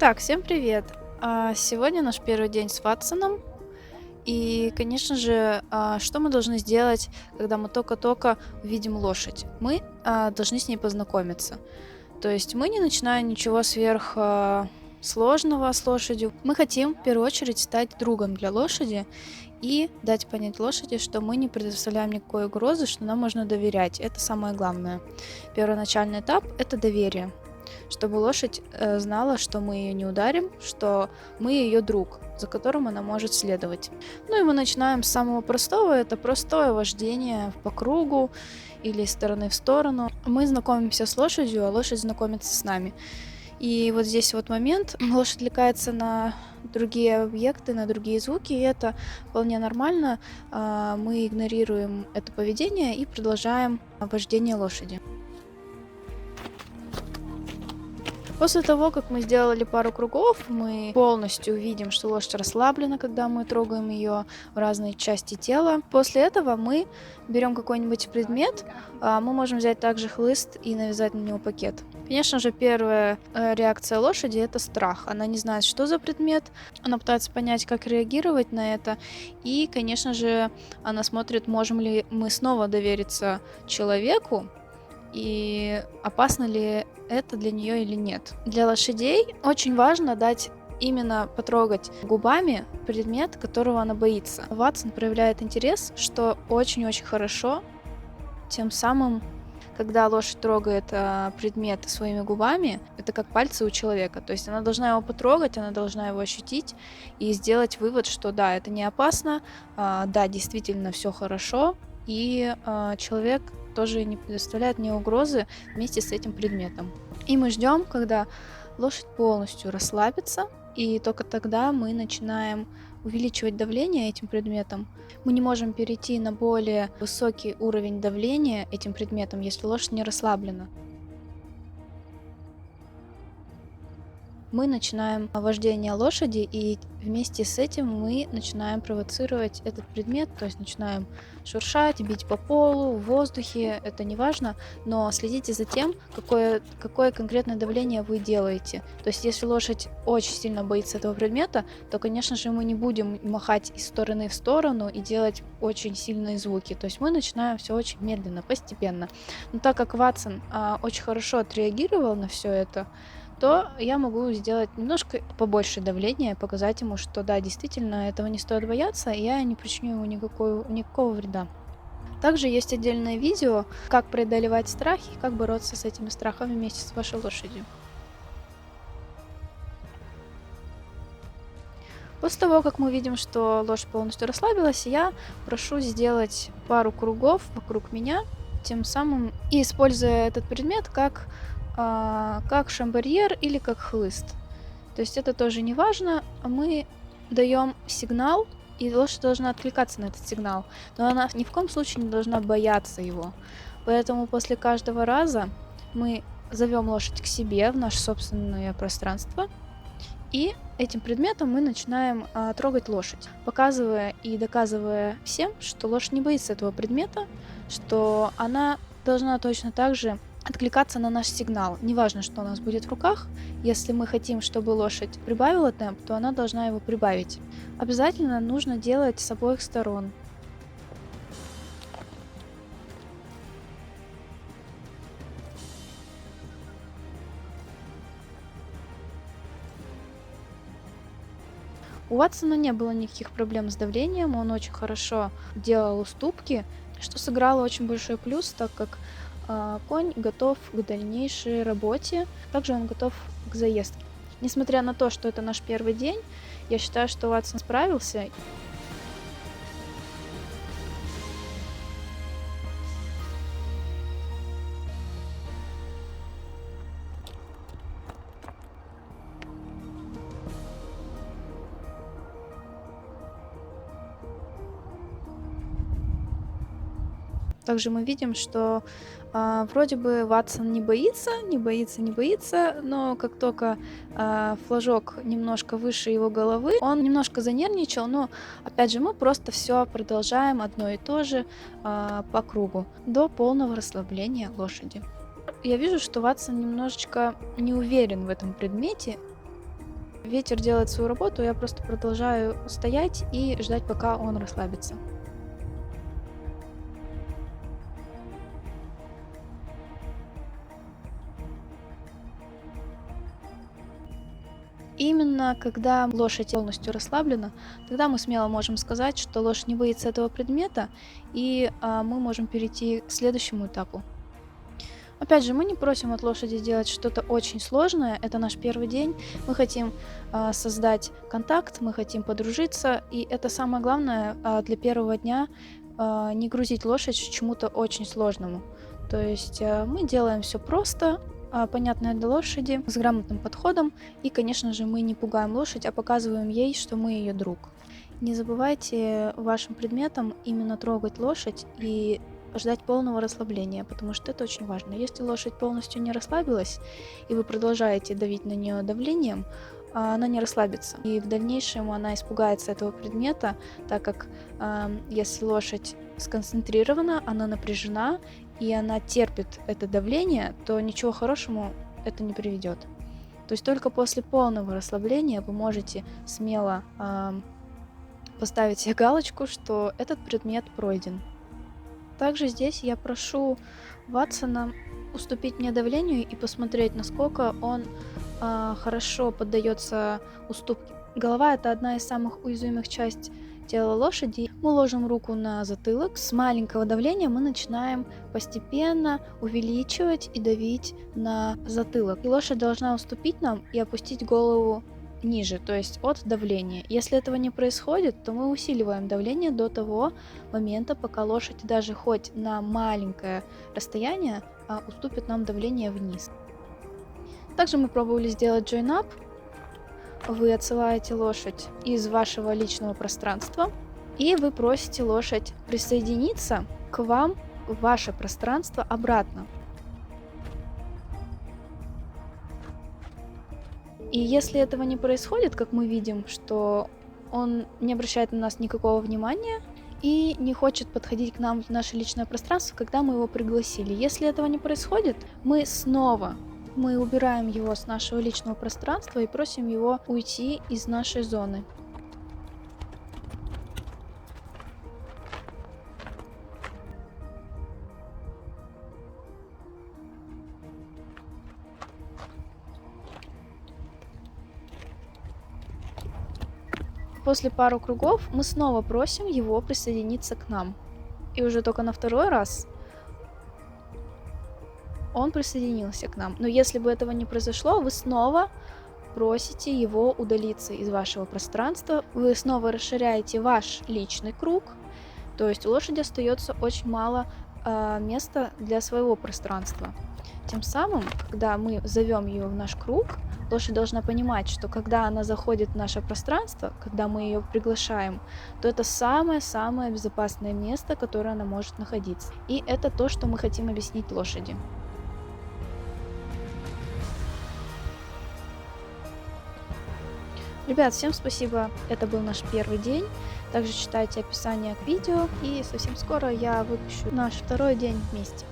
Итак, всем привет! Сегодня наш первый день с Ватсоном. И, конечно же, что мы должны сделать, когда мы только-только увидим лошадь? Мы должны с ней познакомиться. То есть мы не начинаем ничего сверх сложного с лошадью. Мы хотим в первую очередь стать другом для лошади и дать понять лошади, что мы не предоставляем никакой угрозы, что нам можно доверять. Это самое главное. Первоначальный этап– это доверие. Чтобы лошадь знала, что мы ее не ударим, что мы ее друг, за которым она может следовать. Ну и мы начинаем с самого простого, это простое вождение по кругу или из стороны в сторону. Мы знакомимся с лошадью, а лошадь знакомится с нами. И вот здесь вот момент, лошадь отвлекается на другие объекты, на другие звуки, и это вполне нормально. Мы игнорируем это поведение и продолжаем вождение лошади. После того, как мы сделали пару кругов, мы полностью видим, что лошадь расслаблена, когда мы трогаем ее в разные части тела. После этого мы берем какой-нибудь предмет, мы можем взять также хлыст и навязать на него пакет. Конечно же, первая реакция лошади– это страх. Она не знает, что за предмет, она пытается понять, как реагировать на это, и, конечно же, она смотрит, можем ли мы снова довериться человеку, и опасно ли это для нее или нет. Для лошадей очень важно дать именно потрогать губами предмет, которого она боится. Ватсон проявляет интерес, что очень-очень хорошо. Тем самым, когда лошадь трогает предмет своими губами, это как пальцы у человека. То есть она должна его потрогать, она должна его ощутить и сделать вывод, что да, это не опасно, да, действительно все хорошо, и человек тоже не предоставляет мне угрозы вместе с этим предметом. И мы ждем, когда лошадь полностью расслабится, и только тогда мы начинаем увеличивать давление этим предметом. Мы не можем перейти на более высокий уровень давления этим предметом, если лошадь не расслаблена. Мы начинаем вождение лошади, и вместе с этим мы начинаем провоцировать этот предмет, то есть начинаем шуршать, бить по полу, в воздухе, это не важно, но следите за тем, какое конкретное давление вы делаете. То есть если лошадь очень сильно боится этого предмета, то, конечно же, мы не будем махать из стороны в сторону и делать очень сильные звуки. То есть мы начинаем все очень медленно, постепенно. Но так как Ватсон очень хорошо отреагировал на все это, то я могу сделать немножко побольше давления, показать ему, что да, действительно, этого не стоит бояться, и я не причиню ему никакого вреда. Также есть отдельное видео, как преодолевать страхи и как бороться с этими страхами вместе с вашей лошадью. После того, как мы видим, что лошадь полностью расслабилась, я прошу сделать пару кругов вокруг меня, тем самым и используя этот предмет как шамбарьер или как хлыст. То есть это тоже не важно. Мы даем сигнал, и лошадь должна откликаться на этот сигнал. Но она ни в коем случае не должна бояться его. Поэтому после каждого раза мы зовем лошадь к себе в наше собственное пространство. И этим предметом мы начинаем трогать лошадь, показывая и доказывая всем, что лошадь не боится этого предмета, что она должна точно так же откликаться на наш сигнал. Неважно, что у нас будет в руках, если мы хотим, чтобы лошадь прибавила темп, то она должна его прибавить. Обязательно нужно делать с обоих сторон. У Ватсона не было никаких проблем с давлением, он очень хорошо делал уступки, что сыграло очень большой плюс, так как конь готов к дальнейшей работе, также он готов к заездке. Несмотря на то, что это наш первый день, я считаю, что Ватсон справился. Также мы видим, что вроде бы Ватсон не боится, но как только флажок немножко выше его головы, он немножко занервничал, но опять же мы просто все продолжаем одно и то же по кругу до полного расслабления лошади. Я вижу, что Ватсон немножечко не уверен в этом предмете. ветер делает свою работу, я просто продолжаю стоять и ждать, пока он расслабится. Именно когда лошадь полностью расслаблена, тогда мы смело можем сказать, что лошадь не боится этого предмета, и мы можем перейти к следующему этапу. Опять же, мы не просим от лошади сделать что-то очень сложное. Это наш первый день. Мы хотим создать контакт, мы хотим подружиться. И это самое главное для первого дня не грузить лошадь чему-то очень сложному. То есть мы делаем все просто, понятное для лошади, с грамотным подходом. И, конечно же, мы не пугаем лошадь, а показываем ей, что мы ее друг. Не забывайте вашим предметом именно трогать лошадь и ждать полного расслабления, потому что это очень важно. Если лошадь полностью не расслабилась, и вы продолжаете давить на нее давлением, она не расслабится. И в дальнейшем она испугается этого предмета, так как если лошадь сконцентрирована, она напряжена, и она терпит это давление, то ничего хорошему это не приведет. То есть только после полного расслабления вы можете смело поставить себе галочку, что этот предмет пройден. Также здесь я прошу Ватсона уступить мне давлению и посмотреть, насколько он хорошо поддается уступке. Голова — это одна из самых уязвимых частей тела лошади. Мы ложим руку на затылок. С маленького давления мы начинаем постепенно увеличивать и давить на затылок. И лошадь должна уступить нам и опустить голову ниже, то есть от давления. Если этого не происходит, то мы усиливаем давление до того момента, пока лошадь даже хоть на маленькое расстояние уступит нам давление вниз. Также мы пробовали сделать join up. Вы отсылаете лошадь из вашего личного пространства, и вы просите лошадь присоединиться к вам в ваше пространство обратно. И если этого не происходит, как мы видим, что он не обращает на нас никакого внимания и не хочет подходить к нам в наше личное пространство, когда мы его пригласили. Если этого не происходит, мы убираем его с нашего личного пространства и просим его уйти из нашей зоны. После пару кругов мы снова просим его присоединиться к нам. И уже только на второй раз он присоединился к нам. Но если бы этого не произошло, вы снова просите его удалиться из вашего пространства. Вы снова расширяете ваш личный круг. То есть у лошади остается очень мало места для своего пространства. Тем самым, когда мы зовем ее в наш круг, лошадь должна понимать, что когда она заходит в наше пространство, когда мы ее приглашаем, то это самое-самое безопасное место, которое она может находиться. И это то, что мы хотим объяснить лошади. Ребят, всем спасибо, это был наш первый день. Также читайте описание к видео, и совсем скоро я выпущу наш второй день вместе.